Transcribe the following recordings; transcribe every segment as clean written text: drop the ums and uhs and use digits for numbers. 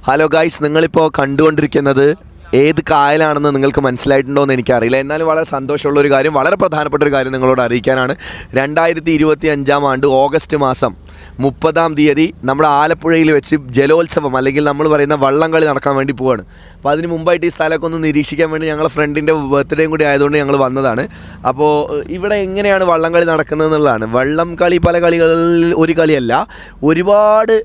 Hello guys, നിങ്ങളിപ്പോൾ കണ്ടുകൊണ്ടിരിക്കുന്നത് ഏത് കായലാണെന്ന് നിങ്ങൾക്ക് മനസ്സിലായിട്ടുണ്ടോ എന്ന് എനിക്കറിയില്ല. എന്നാലും വളരെ സന്തോഷമുള്ളൊരു കാര്യം, വളരെ പ്രധാനപ്പെട്ട ഒരു കാര്യം നിങ്ങളോട് അറിയിക്കാനാണ്. 2025 ഓഗസ്റ്റ് മാസം 30 നമ്മുടെ ആലപ്പുഴയിൽ വെച്ച് ജലോത്സവം അല്ലെങ്കിൽ നമ്മൾ പറയുന്ന വള്ളംകളി നടക്കാൻ വേണ്ടി പോവാണ്. അപ്പോൾ അതിന് മുമ്പായിട്ട് ഈ സ്ഥലമൊക്കെ ഒന്ന് നിരീക്ഷിക്കാൻ വേണ്ടി ഞങ്ങളുടെ ഫ്രണ്ടിൻ്റെ ബർത്ത്ഡേയും കൂടി ആയതുകൊണ്ട് ഞങ്ങൾ വന്നതാണ്. അപ്പോൾ ഇവിടെ എങ്ങനെയാണ് വള്ളംകളി നടക്കുന്നത് എന്നുള്ളതാണ്. വള്ളം കളി പല കളികളിൽ ഒരു കളിയല്ല, ഒരുപാട്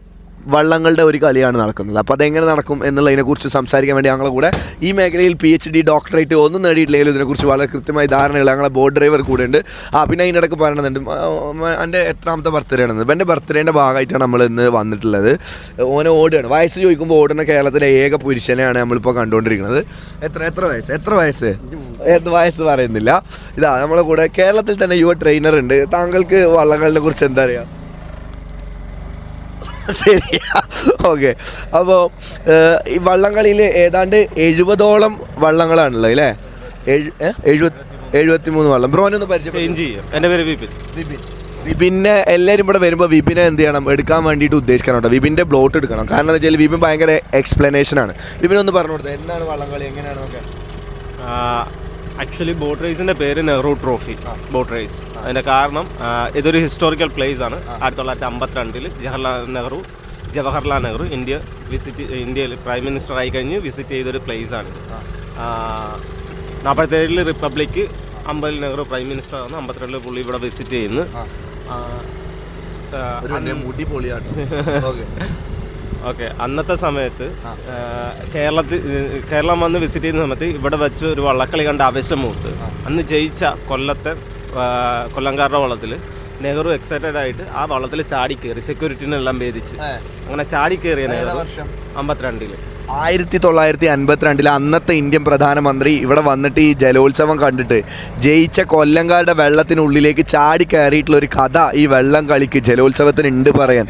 വള്ളങ്ങളുടെ ഒരു കളിയാണ് നടക്കുന്നത്. അപ്പോൾ അതെങ്ങനെ നടക്കും എന്നുള്ളതിനെക്കുറിച്ച് സംസാരിക്കാൻ വേണ്ടി ഞങ്ങളുടെ കൂടെ ഈ മേഖലയിൽ PhD ഡോക്ടറേറ്റ് ഒന്നും നേടിയിട്ടില്ലെങ്കിലും ഇതിനെക്കുറിച്ച് വളരെ കൃത്യമായി ധാരണയുള്ള ഞങ്ങളെ ബോട്ട് ഡ്രൈവർ കൂടെ ഉണ്ട്. പിന്നെ അതിൻ്റെ ഇടയ്ക്ക് പറയണമെന്നുണ്ട്, എൻ്റെ എത്രാമത്തെ ബർത്ത്ഡേ ആണെന്ന്. എൻ്റെ ബർത്ത്ഡേൻ്റെ ഭാഗമായിട്ടാണ് നമ്മൾ ഇന്ന് വന്നിട്ടുള്ളത്. ഓനെ ഓടുകയാണ്. വയസ്സ് ചോദിക്കുമ്പോൾ ഓടുന്ന കേരളത്തിലെ ഏക പുരുഷനെയാണ് നമ്മളിപ്പോൾ കണ്ടുകൊണ്ടിരിക്കുന്നത്. എത്ര വയസ്സ് പറയുന്നില്ല. ഇതാ നമ്മളെ കൂടെ കേരളത്തിൽ തന്നെ യുവ ട്രെയിനർ ഉണ്ട്. താങ്കൾക്ക് വള്ളങ്ങളിനെ കുറിച്ച് എന്താ അറിയാം? ശരിയാ, ഓക്കെ. അപ്പോൾ ഈ വള്ളംകളിയിൽ ഏതാണ്ട് 70ഓളം വള്ളങ്ങളാണുള്ളത് അല്ലേ? 73 വള്ളം. ബ്രോനൊന്ന് പരിചയം ചെയ്യും. എൻ്റെ പേര് വിപിനെ എല്ലാവരും ഇവിടെ വരുമ്പോൾ വിപിനെ എന്ത് ചെയ്യണം, എടുക്കാൻ വേണ്ടിയിട്ട് ഉദ്ദേശിക്കണം കേട്ടോ. വിപിൻ്റെ ബ്ലോട്ട് എടുക്കണം. കാരണം എന്താ വെച്ചാൽ വിപിൻ ഭയങ്കര എക്സ്പ്ലനേഷനാണ്. വിപിനൊന്ന് പറഞ്ഞു കൊടുത്തത് എന്താണ് വള്ളംകളി, എങ്ങനെയാണെന്നൊക്കെ. ആക്ച്വലി ബോട്ട് റേസിൻ്റെ പേര് നെഹ്റു ട്രോഫി ബോട്ട് റേസ്. അതിൻ്റെ കാരണം ഇതൊരു ഹിസ്റ്റോറിക്കൽ പ്ലേസ് ആണ്. 1952 ജവഹർലാൽ നെഹ്റു ഇന്ത്യയിൽ പ്രൈം മിനിസ്റ്റർ ആയി കഴിഞ്ഞ് വിസിറ്റ് ചെയ്തൊരു പ്ലേസ് ആണ്. 47 റിപ്പബ്ലിക്ക് 50 നെഹ്റു പ്രൈം മിനിസ്റ്റർ ആണ്. 52 പുള്ളി ഇവിടെ വിസിറ്റ് ചെയ്യുന്നു. ഓക്കെ, അന്നത്തെ സമയത്ത് കേരളം വന്ന് വിസിറ്റ് ചെയ്യുന്ന സമയത്ത് ഇവിടെ വെച്ച് ഒരു വള്ളക്കളി കണ്ട ആവേശമൂത്ത് അന്ന് ജയിച്ച കൊല്ലംകാരുടെ വള്ളത്തിൽ നെഹ്റു എക്സൈറ്റഡ് ആയിട്ട് ആ വള്ളത്തിൽ ചാടി കയറി, സെക്യൂരിറ്റിനെല്ലാം ഭേദിച്ച് അങ്ങനെ ചാടി കയറിയ നെഹ്റു 52 1952 അന്നത്തെ ഇന്ത്യൻ പ്രധാനമന്ത്രി ഇവിടെ വന്നിട്ട് ഈ ജലോത്സവം കണ്ടിട്ട് ജയിച്ച കൊല്ലംകാരുടെ വെള്ളത്തിനുള്ളിലേക്ക് ചാടി കയറിയിട്ടുള്ള ഒരു കഥ ഈ വെള്ളം കളിക്ക് ജലോത്സവത്തിന് ഉണ്ട് പറയാൻ.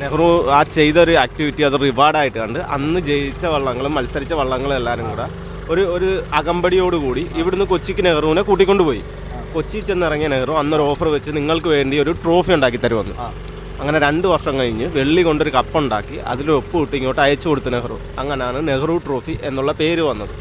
നെഹ്റു ആ ചെയ്തൊരു ആക്ടിവിറ്റി അത് റിവാർഡായിട്ട് കണ്ട് അന്ന് ജയിച്ച വള്ളങ്ങളും മത്സരിച്ച വള്ളങ്ങളും എല്ലാവരും കൂടെ ഒരു അകമ്പടിയോടുകൂടി ഇവിടുന്ന് കൊച്ചിക്ക് നെഹ്റുവിനെ കൂട്ടിക്കൊണ്ടുപോയി. കൊച്ചി ചെന്നിറങ്ങിയ നെഹ്റു അന്നൊരു ഓഫർ വെച്ച് നിങ്ങൾക്ക് വേണ്ടി ഒരു ട്രോഫി ഉണ്ടാക്കി തരുമെന്ന്. അങ്ങനെ 2 വർഷം കഴിഞ്ഞ് വെള്ളി കൊണ്ടൊരു കപ്പുണ്ടാക്കി അതിൽ ഒപ്പ് ഇട്ട് ഇങ്ങോട്ട് അയച്ചു കൊടുത്തു നെഹ്റു. അങ്ങനെയാണ് നെഹ്റു ട്രോഫി എന്നുള്ള പേര് വന്നത്.